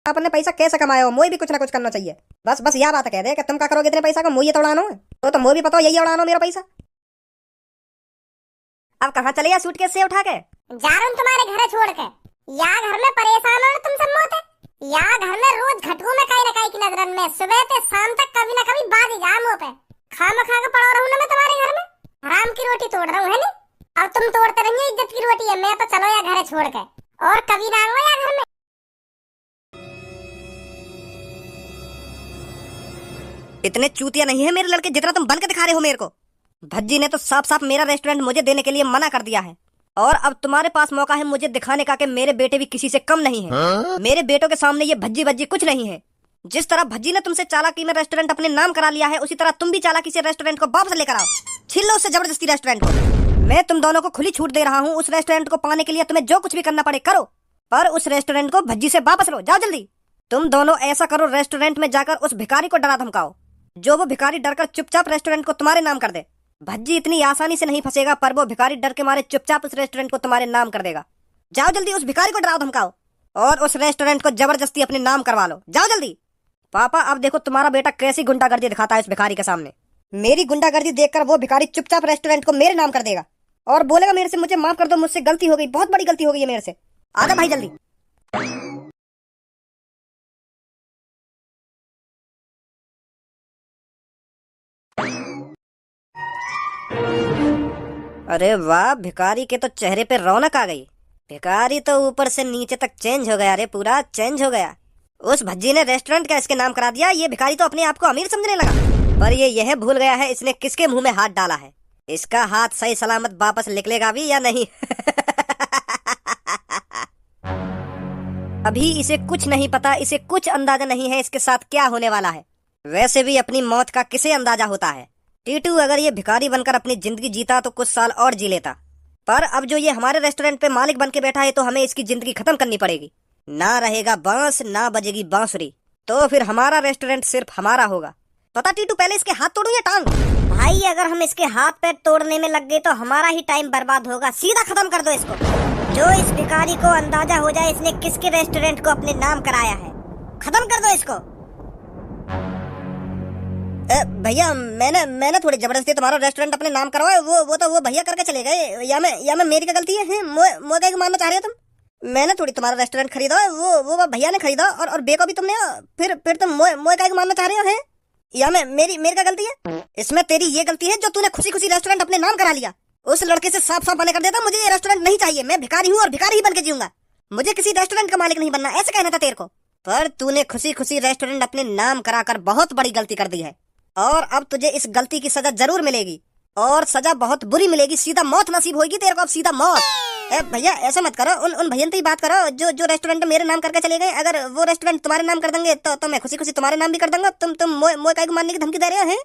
आपने पैसा कैसे कमाया हो, मुझे भी कुछ ना कुछ करना चाहिए। बस बस यह बात कह दे कि तुम क्या करोगे इतने पैसा का, मुझे तो उड़ानो है। तो मुझे भी पता हो यही उड़ानो मेरा पैसा। अब कहाँ चले या सूटकेस से उठा के? जा रहा हूँ तुम्हारे घर छोड़ के। या घर में परेशान हो तुम सब मोते, या घर में रोज घटकों में काई न काई की नजरन में सुबह से शाम तक कभी ना कभी बात जा मुंह पे खा खा के पड़ा रहूं ना मैं तुम्हारे घर में। हराम की रोटी तोड़ रहा हूँ है नी। अब तुम तोड़ते रहिए इज्जत की रोटी है। मैं तो चलो या घर छोड़ के, और कभी ना आऊंगा या घर में। इतने चूतिया नहीं है मेरे लड़के जितना तुम बन के दिखा रहे हो मेरे को। भज्जी ने तो साफ साफ मेरा रेस्टोरेंट मुझे देने के लिए मना कर दिया है, और अब तुम्हारे पास मौका है मुझे दिखाने का कि मेरे बेटे भी किसी से कम नहीं है। मेरे बेटों के सामने ये भज्जी भज्जी कुछ नहीं है। जिस तरह भज्जी ने तुमसे चालाकी में रेस्टोरेंट अपने नाम करा लिया है, उसी तरह तुम भी चालाकी से रेस्टोरेंट को वापस लेकर आओ। छीन लो उससे जबरदस्ती रेस्टोरेंट को। मैं तुम दोनों को खुली छूट दे रहा हूँ। उस रेस्टोरेंट को पाने के लिए तुम्हें जो कुछ भी करना पड़े करो, पर उस रेस्टोरेंट को भज्जी से वापस लो। जाओ जल्दी। तुम दोनों ऐसा करो, रेस्टोरेंट में जाकर उस भिखारी को डरा धमकाओ, जो वो भिखारी डरकर चुपचाप रेस्टोरेंट को तुम्हारे नाम कर दे। भज्जी इतनी आसानी से नहीं फंसेगा, पर वो भिखारी डर के मारे चुपचाप उस रेस्टोरेंट को तुम्हारे नाम कर देगा। जाओ जल्दी उस भिखारी को डराओ धमकाओ और उस रेस्टोरेंट को जबरदस्ती अपने नाम करवा लो। जाओ जल्दी। पापा अब देखो तुम्हारा बेटा कैसी गुंडागर्दी दिखाता है इस भिखारी के सामने। मेरी गुंडागर्दी देखकर वो भिखारी चुपचाप रेस्टोरेंट को मेरे नाम कर देगा और बोलेगा मेरे से मुझे माफ कर दो, मुझसे गलती हो गई, बहुत बड़ी गलती हो गई है मेरे से। आजा भाई जल्दी। अरे वाह, भिखारी के तो चेहरे पे रौनक आ गई। भिखारी तो ऊपर से नीचे तक चेंज हो गया। अरे पूरा चेंज हो गया। उस भज्जी ने रेस्टोरेंट का इसके नाम करा दिया। ये भिखारी तो अपने आप को अमीर समझने लगा, पर ये यह भूल गया है इसने किसके मुंह में हाथ डाला है। इसका हाथ सही सलामत वापस निकलेगा भी या नहीं? अभी इसे कुछ नहीं पता, इसे कुछ अंदाजा नहीं है इसके साथ क्या होने वाला है। वैसे भी अपनी मौत का किसे अंदाजा होता है। टीटू अगर ये भिखारी बनकर अपनी जिंदगी जीता तो कुछ साल और जी लेता, पर अब जो ये हमारे रेस्टोरेंट पे मालिक बन के बैठा है तो हमें इसकी जिंदगी खत्म करनी पड़ेगी। ना रहेगा बांस, ना बजेगी बांसुरी, तो फिर हमारा रेस्टोरेंट सिर्फ हमारा होगा। पता टीटू, पहले इसके हाथ तोड़ू या टांग? भाई अगर हम इसके हाथ पैर तोड़ने में लग गए तो हमारा ही टाइम बर्बाद होगा। सीधा खत्म कर दो इसको। जो इस भिखारी को अंदाजा हो जाए इसने किसके रेस्टोरेंट को अपने नाम कराया है, खत्म कर दो इसको। भैया मैंने थोड़ी जबरदस्ती तुम्हारा रेस्टोरेंट अपने नाम करवाया। वो भैया करके चले गए। या मैं मेरी क्या गलती है? मोए क्या मानना चाह रहे हो तुम? मैंने थोड़ी तुम्हारा रेस्टोरेंट खरीदा है, वो भैया ने खरीदा, और बेको भी तुमने। फिर तुम मोए क्या मानना चाह रहे हो? हैं या मेरी क्या गलती है? इसमें तेरी ये गलती है जो तूने खुशी खुशी रेस्टोरेंट अपने नाम करा लिया। उस लड़के से साफ साफ मना कर देता, मुझे ये रेस्टोरेंट नहीं चाहिए, मैं भिखारी हूँ और भिखारी ही बन के जीऊंगा, मुझे किसी रेस्टोरेंट का मालिक नहीं बनना, ऐसे कहना था तेरे को। पर तूने खुशी खुशी रेस्टोरेंट अपने नाम कराकर बहुत बड़ी गलती कर दी है, और अब तुझे इस गलती की सजा जरूर मिलेगी, और सजा बहुत बुरी मिलेगी। सीधा मौत नसीब होगी तेरे को, अब सीधा मौत। भैया ऐसा मत करो, उन भैया से ही बात करो जो रेस्टोरेंट मेरे नाम करके चले गए। अगर वो रेस्टोरेंट तुम्हारे नाम कर देंगे तो मैं खुशी खुशी तुम्हारे नाम भी कर दूंगा। तुम मोए काय को मारने की धमकी दे रहे हो?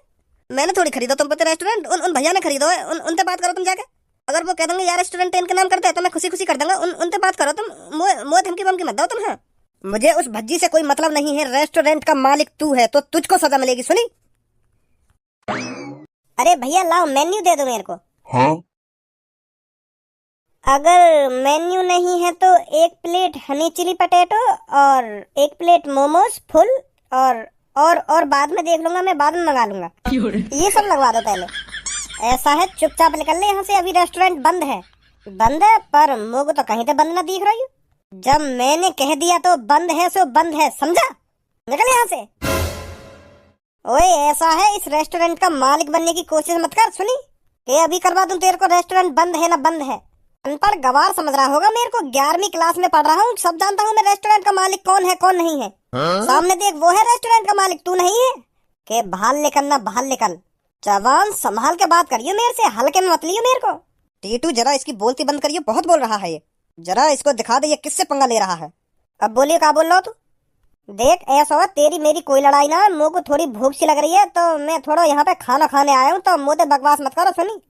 मैंने थोड़ी खरीदा तुम पे रेस्टोरेंट, उन भैया ने खरीदो है। उनसे बात करो तुम जाके। अगर वो कह देंगे यार रेस्टोरेंट इनके नाम करते हैं तो मैं खुशी खुशी कर दूंगा। उनसे बात करो तुम। मोए धमकी बमकी मत दो तुम। हाँ, मुझे उस भज्जी से कोई मतलब नहीं है। रेस्टोरेंट का मालिक तू है तो तुझको सजा मिलेगी। सुनी? अरे भैया लाओ मेन्यू दे दो मेरे को। हाँ? अगर मेन्यू नहीं है तो एक प्लेट हनी चिली पटेटो और एक प्लेट मोमोज फुल, और बाद में देख लूंगा, मैं बाद में मंगा लूंगा। ये सब लगवा दो पहले। ऐसा है चुपचाप निकल ले यहाँ से, अभी रेस्टोरेंट बंद है। बंद है, पर मुझे तो कहीं से बंद ना दिख रही। जब मैंने कह दिया तो बंद है सो बंद है, समझा? निकल यहाँ से। ओए ऐसा है, इस रेस्टोरेंट का मालिक बनने की कोशिश मत कर। सुनी कि अभी करवा दूं तेरे को। रेस्टोरेंट बंद है ना बंद है। अनपढ़ गवार समझ रहा होगा मेरे को, 11वीं क्लास में पढ़ रहा हूँ, सब जानता हूँ मैं रेस्टोरेंट का मालिक कौन है कौन नहीं है। सामने देख, वो है रेस्टोरेंट का मालिक, तू नहीं है। के बाहर निकल ना, बाहर निकल। जवान संभाल के बात करियो मेरे से, हल्के में मत लियो मेरे को। टीटू जरा इसकी बोलती बंद करियो, बहुत बोल रहा है ये। जरा इसको दिखा दे ये किससे पंगा ले रहा है। अब बोलिए, क्या बोल रहा हो तू? देख ऐसा हो, तेरी मेरी कोई लड़ाई ना, मुझे को थोड़ी भूख सी लग रही है तो मैं थोड़ा यहाँ पे खाना खाने आया हूँ, तो मुझे बकवास मत करो। सुनी,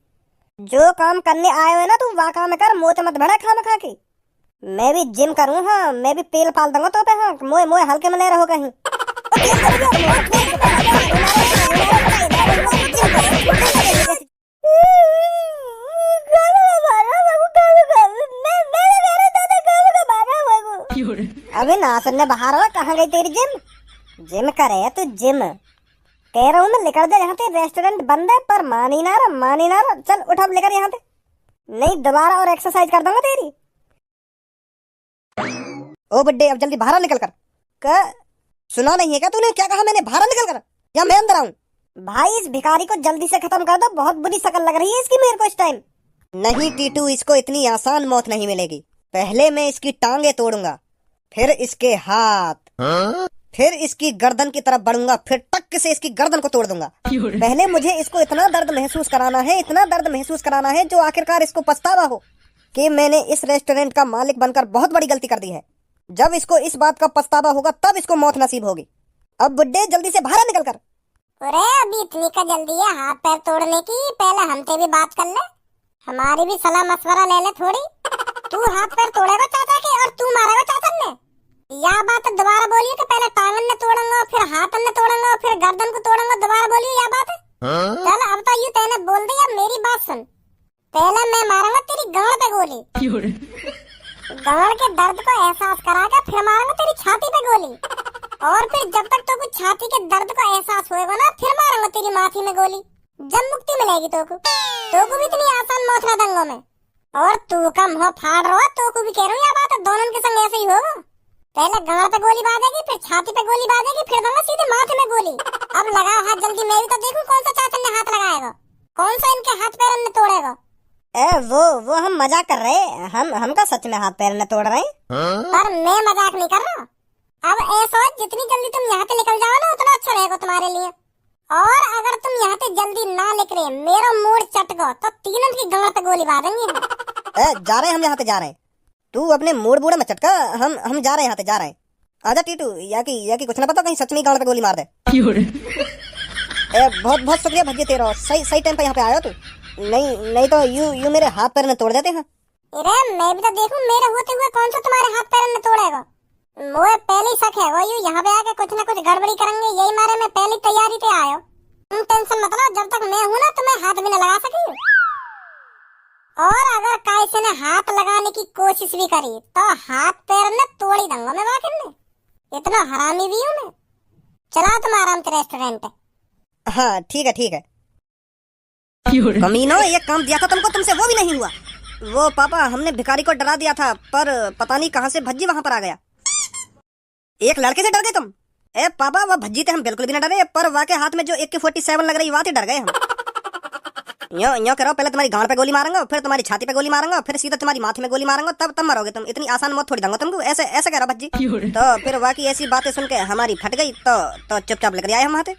जो काम करने आए हो ना तुम वह काम कर, मुझे मत भड़ा खाना खा के। मैं भी जिम करूँ, हाँ मैं भी तेल पाल दूंगा तो पे। हाँ मोए हल्के में ले रहो कहीं। अबे ना सुनने बाहर हो, कहाँ गई तेरी जिम? जिम करे तू जिम। कह रहा हूँ मैं निकल दे यहाँ से, रेस्टोरेंट बंद है। पर मान ही ना रहा। चल उठ अब लेकर यहाँ से, नहीं दोबारा और एक्सरसाइज कर दूंगा तेरी। ओ बुड्ढे, अब जल्दी बाहर निकल कर। सुना नहीं है क्या तूने? क्या कहा मैंने? बाहर निकल कर या मैं अंदर आऊं? भाई इस भिखारी को जल्दी से खत्म कर दो, बहुत बुरी शक्ल लग रही है इसकी मेरे को इस टाइम। नहीं टीटू, इसको इतनी आसान मौत नहीं मिलेगी। पहले मैं इसकी टांगे तोड़ूंगा, फिर इसके हाथ, फिर इसकी गर्दन की तरफ बढ़ूंगा, फिर टक से इसकी गर्दन को तोड़ दूंगा। पहले मुझे इसको इतना दर्द महसूस कराना है जो आखिरकार इसको पछतावा हो कि मैंने इस रेस्टोरेंट का मालिक बनकर बहुत बड़ी गलती कर दी है। जब इसको इस बात का पछतावा होगा तब इसको मौत नसीब होगी। अब बुड्ढे जल्दी से बाहर निकल कर। अरे अभी इतनी का जल्दी है हाथ पैर तोड़ने की? पहले हमसे भी बात कर ले, हमारी भी सलाह मशवरा ले ले थोड़ी। तू हाथ पैर तोड़ेगा चाचा के और तू मारेगा चाचा ने? या बात दोबारा बोलिए कि पहले टांगन ने तोड़ूंगा, फिर हाथ ने तोड़ूंगा, फिर गर्दन को तोड़ूंगा। दोबारा बोलिए या बात है? चल अब तो यूं तैने बोल दी, अब मेरी बात सुन। पहले मैं मारूंगा तेरी गांड पे गोली, गांड के दर्द को एहसास करा के फिर मारूंगा तेरी छाती पे गोली, और फिर जब तक तो कुछ छाती के दर्द का एहसास होएगा ना, फिर मारूंगा तेरी माथी में गोली। जब मुक्ति मिलेगी तो भी इतनी आसान मौत ना दूंगा मैं। और तू का मुंह फाड़ रहा है, तो को भी कह रहा हूँ या बात है, दोनों के संग ऐसे ही होगा। पहले गांड पे गोली बाजेगी, फिर छाती पे गोली बाजेगी, फिर दूंगा सीधे माथे में गोली। अब लगाओ हाथ जल्दी, मैं भी तो देखूं कौन सा चाचा ने हाथ लगाएगा, कौन सा इनके हाथ पैर ने तोड़ेगा। वो हम मजाक कर रहे हैं, हम का सच में हाथ पैर न तोड़ रहे हैं। पर मैं मजाक नहीं कर रहा। अब ऐसा जितनी जल्दी तुम यहाँ से निकल जाओ ना उतना अच्छा रहेगा तुम्हारे लिए। और अगर तुम यहाँ से जल्दी ना निकले, मेरा मूड चट गो तो तीनों की गांड पे गोली बांधेंगे। जा रहे हैं हम, यहाँ से जा रहे हैं। तू अपने मूड बूढ़े में चटका, हम जा रहे हैं, यहाँ से जा रहे हैं। आजा टीटू, या की कुछ ना पता, कहीं सच में गांड पे गोली मार दे। बहुत बहुत शुक्रिया भज्जे तेरा, सही टाइम पे यहाँ पे आया तू। नहीं तो यू मेरे हाथ पैर ने तोड़ देते हैं। अरे मैं भी तो देखूं मेरे होते हुए कौन सा तुम्हारे हाथ पैर ने तोड़ेगा। मुझे पहले ही शक है वो यू यहाँ पे आके कुछ ना कुछ गड़बड़ी करेंगे, यही मारे मैं पहली तैयारी पे आया हूँ। तुम टेंशन मत लो, जब तक मैं हूँ ना तुम्हें हाथ भी न लगा सकी। और अगर कैसे ने हाथ लगाने की कोशिश भी करी तो हाथ पैर ने तोड़ ही दूंगा मैं वाकई में। इतना हरामी भी हूँ मैं। चलाओ तुम आराम से रेस्टोरेंट पे। हाँ ठीक है। कमीनो, एक काम दिया था तुमको, तुमसे वो भी नहीं हुआ। वो पापा, हमने भिखारी को डरा दिया था, पर पता नहीं कहाँ से भज्जी वहाँ पर आ गया। एक लड़के से डर गए तुम? ए पापा, वो भज्जी थे हम बिल्कुल भी न डरे, पर वाके हाथ में जो AK-47 लग रही, वहाँ डर गए हम। यो करो, पहले तुम्हारी गांड पे गोली मारूंगा, फिर तुम्हारी छाती पे गोली मारूंगा, फिर सीधा तुम्हारी माथे में गोली मारूंगा, तब मरोगे तुम। इतनी आसान मौत थोड़ी दूंगा तुमको, ऐसे कह रहा भज्जी। तो फिर वाकई ऐसी बातें सुन के हमारी फट गई, तो चुपचाप लेकर आए हम वहाँ से।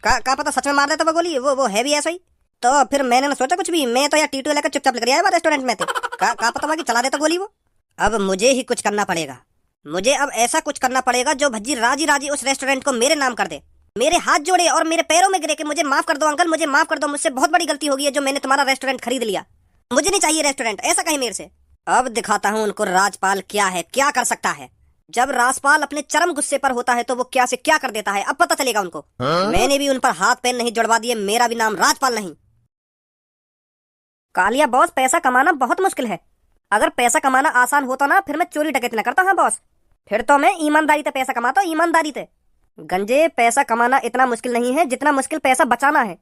का पता सच में मार देता वो गोली, वो है भी ऐसा ही। तो फिर मैंने न सोचा कुछ भी, मैं तो यार टीटू लेकर चुपचाप लेकर आया रेस्टोरेंट में थे। का पता कि चला देता गोली वो। अब मुझे ही कुछ करना पड़ेगा, मुझे अब ऐसा कुछ करना पड़ेगा जो भज्जी राजी उस रेस्टोरेंट को मेरे नाम कर दे, मेरे हाथ जोड़े और मेरे पैरों में गिरे कि मुझे माफ कर दो अंकल, मुझे माफ कर दो, मुझसे बहुत बड़ी गलती हो गई है जो मैंने तुम्हारा रेस्टोरेंट खरीद लिया, मुझे नहीं चाहिए रेस्टोरेंट, ऐसा कहीं मेरे से। अब दिखाता हूँ उनको राजपाल क्या कर सकता है। जब राजपाल अपने चरम गुस्से पर होता है तो वो क्या से क्या कर देता है, अब पता चलेगा उनको। मैंने भी उन पर हाथ पैर नहीं जुड़वा दिए, मेरा भी नाम राजपाल नहीं। कालिया बॉस, पैसा कमाना बहुत मुश्किल है। अगर पैसा कमाना आसान होता ना, फिर मैं चोरी डकैती न करता। हाँ बॉस, फिर तो मैं ईमानदारी से पैसा कमाता, ईमानदारी से। गंजे, पैसा कमाना इतना मुश्किल नहीं है जितना मुश्किल पैसा बचाना है।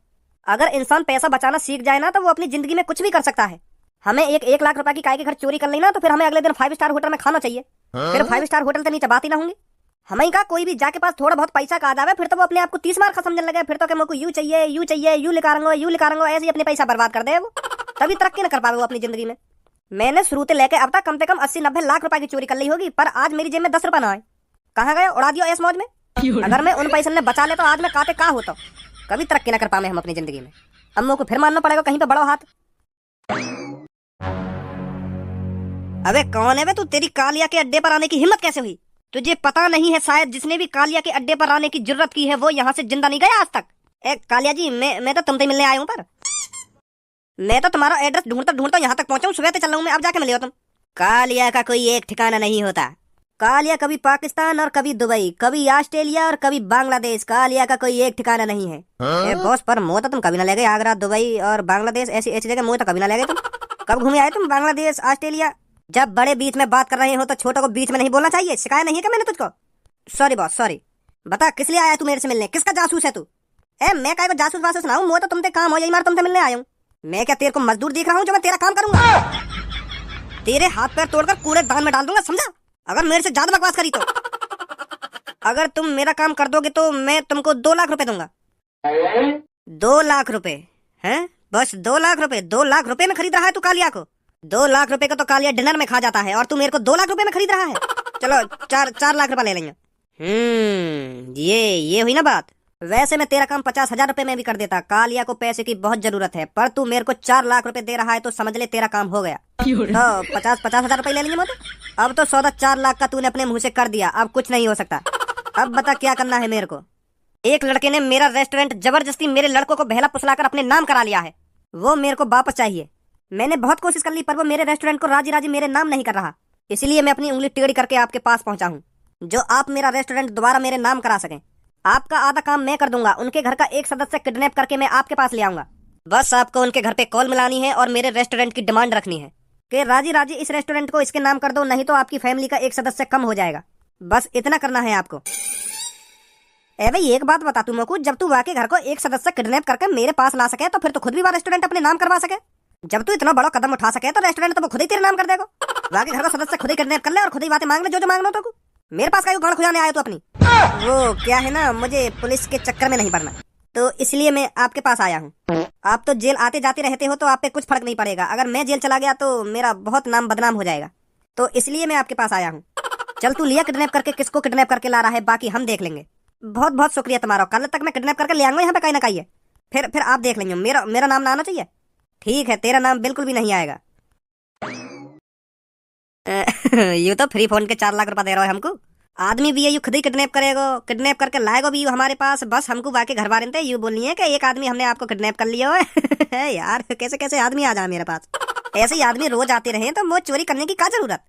अगर इंसान पैसा बचाना सीख जाए ना, तो वो अपनी जिंदगी में कुछ भी कर सकता है। हमें एक लाख रुपए की काय के घर चोरी कर ली ना, तो फिर हमें अगले दिन 5 स्टार होटल में खाना चाहिए। फिर 5 स्टार होटल तो नीचे बात ही ना होंगी। हमें का कोई भी जाके पास थोड़ा बहुत पैसा का आ जावे, फिर तो वो अपने आप को 30 मार का समझने लगे। फिर तो मेरे को यू चाहिए, यू लिखाऊंगा, ऐसे ही अपने पैसा बर्बाद कर दे वो, तभी तरक्की न कर पावे वो अपनी जिंदगी में। मैंने शुरू से लेके अब तक कम से कम 80-90 लाख रुपए की चोरी कर ली होगी, पर आज मेरी जेब में 10 रुपए ना आए। कहाँ गए? उड़ा दिया ऐस मौज में। अगर मैं उन पैसे ने बचा ले तो आज मैं काते का होता, कभी तरक्की न कर पावे हम अपनी जिंदगी में। अम्मों को फिर मानना पड़ेगा कहीं पे बड़ा हाथ। अबे कौन है बे तू? तेरी कालिया के अड्डे पर आने की हिम्मत कैसे हुई? तुझे पता नहीं है शायद जिसने भी कालिया के अड्डे पर आने की जरूरत की है वो यहाँ से जिंदा नहीं गया आज तक। ए कालिया जी, मैं तो तुमसे मिलने आया हूँ, पर मैं तो तुम्हारा एड्रेस ढूंढता यहाँ तक पहुंचा हूँ। सुबह से चल रहा हूँ मैं, अब जाके मिले हो तुम। कालिया का कोई एक ठिकाना नहीं होता। कालिया कभी पाकिस्तान और कभी दुबई, कभी ऑस्ट्रेलिया और कभी बांग्लादेश। कालिया का कोई एक ठिकाना नहीं है। ए बॉस, पर मुँह तो तुम कभी ना ले गए। आगरा, दुबई और बांग्लादेश, ऐसी जगह मुँह तो कभी ना ले गए तुम। कब घूमे आए तुम बांग्लादेश, ऑस्ट्रेलिया? जब बड़े बीच में बात कर रहे हो तो छोटों को बीच में नहीं बोलना चाहिए। सिखाया नहीं है क्या मैंने तुझको? Sorry boss sorry. बता किस लिए आया तू मेरे से मिलने? किसका जासूस है तू? मैं काय को जासूस वासूस ना हूँ, वो तो तुमसे काम हो जाए मार तुमसे मिलने आया हूँ। मैं क्या तेरे को मजदूर दिख रहा हूँ जो मैं तेरा काम करूंगा? तेरे हाथ पैर तोड़कर कूड़े दान में डाल दूंगा, समझा? अगर मेरे से ज्यादा बकवास करी तो। अगर तुम मेरा काम कर दोगे तो मैं तुमको 2 लाख रुपए दूंगा। 2 लाख रुपए? हैं? बस 2 लाख रुपए? 2 लाख रुपए में खरीद रहा है तू कालिया को? 2 लाख रुपए का तो कालिया डिनर में खा जाता है और तू मेरे को 2 लाख रुपए में खरीद रहा है? चलो 4 लाख रुपए ले लेंगे। ये हुई ना बात। वैसे मैं तेरा काम 50,000 रुपए में भी कर देता। कालिया को पैसे की बहुत जरूरत है, पर तू मेरे को 4 लाख रुपए दे रहा है तो समझ ले तेरा काम हो गया। तो 50,000 रुपए ले लेंगे मोदी। अब तो सौदा 4 लाख का तूने अपने मुंह से कर दिया, अब कुछ नहीं हो सकता। अब बता क्या करना है मेरे को? एक लड़के ने मेरा रेस्टोरेंट जबरदस्ती मेरे लड़कों को बहला फुसलाकर अपने नाम करा लिया है, वो मेरे को वापस चाहिए। मैंने बहुत कोशिश कर ली पर वो मेरे रेस्टोरेंट को राजी राजी मेरे नाम नहीं कर रहा, इसलिए मैं अपनी उंगली टेढ़ी करके आपके पास पहुंचा हूँ, जो आप मेरा रेस्टोरेंट दोबारा मेरे नाम करा सकें। आपका आधा काम मैं कर दूंगा, उनके घर का एक सदस्य किडनैप करके मैं आपके पास ले आऊंगा। बस आपको उनके घर पे कॉल मिलानी है और मेरे रेस्टोरेंट की डिमांड रखनी है कि राजी राजी इस रेस्टोरेंट को इसके नाम कर दो, नहीं तो आपकी फैमिली का एक सदस्य कम हो जाएगा। बस इतना करना है आपको। भाई एक बात बता तू मोकू, जब तू वाके घर को एक सदस्य किडनैप करके मेरे पास ला सके तो फिर तो खुद भी वह रेस्टोरेंट अपने नाम करवा सके। जब तू इतना बड़ा कदम उठा सके तो रेस्टोरेंट तो वो खुद ही तेरे नाम कर देगा। वाके घर का सदस्य खुद ही किडनैप कर ले और खुद ही बातें मांग ले जो मांगना तो। मेरे पास का गाड़ खुजाने आया तो अपनी वो क्या है ना, मुझे पुलिस के चक्कर में नहीं पड़ना, तो इसलिए मैं आपके पास आया हूँ। आप तो जेल आते जाते रहते हो तो आप पे कुछ फर्क नहीं पड़ेगा, अगर मैं जेल चला गया तो मेरा बहुत नाम बदनाम हो जाएगा, तो इसलिए मैं आपके पास आया हूँ। चल तू लिया किडनैप करके, किसको किडनैप करके ला रहा है बाकी हम देख लेंगे। बहुत बहुत शुक्रिया तुम्हारा, कल तक मैं किडनैप करके ले आऊंगा यहाँ पे कहीं ना कहीं है, फिर आप देख लेंगे। मेरा नाम ना आना चाहिए। ठीक है, तेरा नाम बिल्कुल भी नहीं आएगा। ये तो फ्री फोन के 4 लाख रुपए दे रहा है हमको। आदमी भी है यू खुद ही किडनैप करेगा, किडनैप करके लाएगा भी हमारे पास। बस हमको बाकी घर वाले थे यू बोलनी है कि एक आदमी हमने आपको किडनैप कर लिया है। यार कैसे कैसे आदमी आ जाए मेरे पास। ऐसे ही आदमी रोज आते रहे तो वो चोरी करने की क्या जरूरत।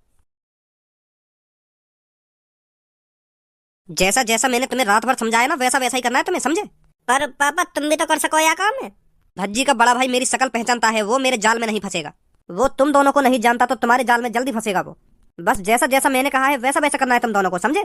जैसा जैसा मैंने तुम्हें रात भर समझाया ना वैसा वैसा ही करना है तुम्हें, समझे? पर पापा तुम भी तो कर सको, या काम है। भज्जी का बड़ा भाई मेरी शकल पहचानता है, वो मेरे जाल में नहीं फंसेगा। वो तुम दोनों को नहीं जानता तो तुम्हारे जाल में जल्दी फंसेगा वो। बस जैसा जैसा मैंने कहा है वैसा वैसा करना है तुम दोनों को, समझे?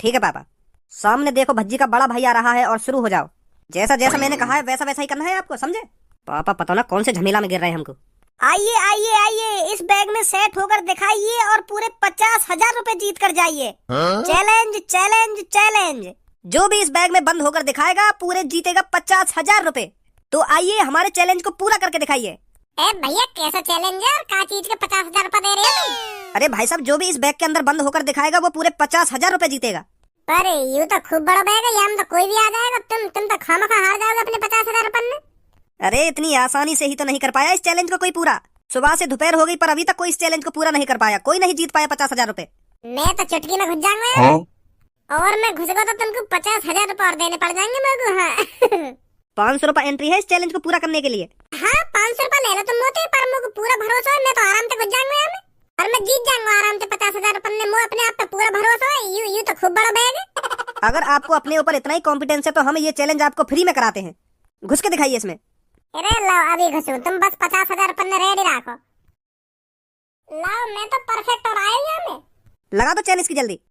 ठीक है पापा। सामने देखो भज्जी का बड़ा भाई आ रहा है और शुरू हो जाओ। जैसा जैसा मैंने कहा है वैसा वैसा ही करना है आपको, समझे? पापा पता ना कौन से झमेला में गिर रहे हैं हमको। आइए आइए आइए, इस बैग में सेट होकर दिखाइए और पूरे 50,000 रुपए जीत कर जाइए। Challenge challenge challenge. जो भी इस बैग में बंद होकर दिखाएगा पूरे जीतेगा 50,000 रुपए। तो आइए हमारे चैलेंज को पूरा करके दिखाइए। भैया कैसा चैलेंज है और क्या चीज के 50,000 रुपए दे रहे हो? अरे भाई साहब, जो भी इस बैग के अंदर बंद होकर दिखाएगा वो पूरे 50,000 रुपए जीतेगा। अरे ये तो खूब बड़ा बैग है, यहाँ में तो कोई भी आ जाएगा। तुम तो खामखा हार जाओगे अपने 50,000 रुपए में। अरे इतनी आसानी से ही तो नहीं कर पाया इस चैलेंज को कोई पूरा। सुबह से दोपहर हो गई पर अभी तक कोई इस चैलेंज को पूरा नहीं कर पाया, कोई नहीं जीत पाया 50,000 रुपए। मैं तो चुटकी में घुस जाऊंगा और मैं घुस गया तो तुमको 50,000 रुपए और देने पड़ जाएंगे मेरे को। हाँ 500 रुपए एंट्री है इस चैलेंज को पूरा करने के लिए। हाँ 500 रुपए ले लो तुम मोते, पर मुझे पूरा भरोसा है मैं तो आराम से घुस जाऊंगा यहाँ में और मैं जीत जाऊंगा आराम से 50,000 रुपए में। मुझे अपने आप पे पूरा भरोसा है। यू तो खूब बड़ा बैग है। अगर आपको अपने ऊपर इतना ही कॉन्फिडेंस है तो हम ये चैलेंज आपको फ्री में कराते हैं। घुस के दिखाइए इसमें। अरे लाओ अभी घुसूं, तुम बस 50,000 रुपए में रेडी रखो। लाओ मैं तो परफेक्ट और आया यहाँ में। लगा दो चैलेंज की जल्दी।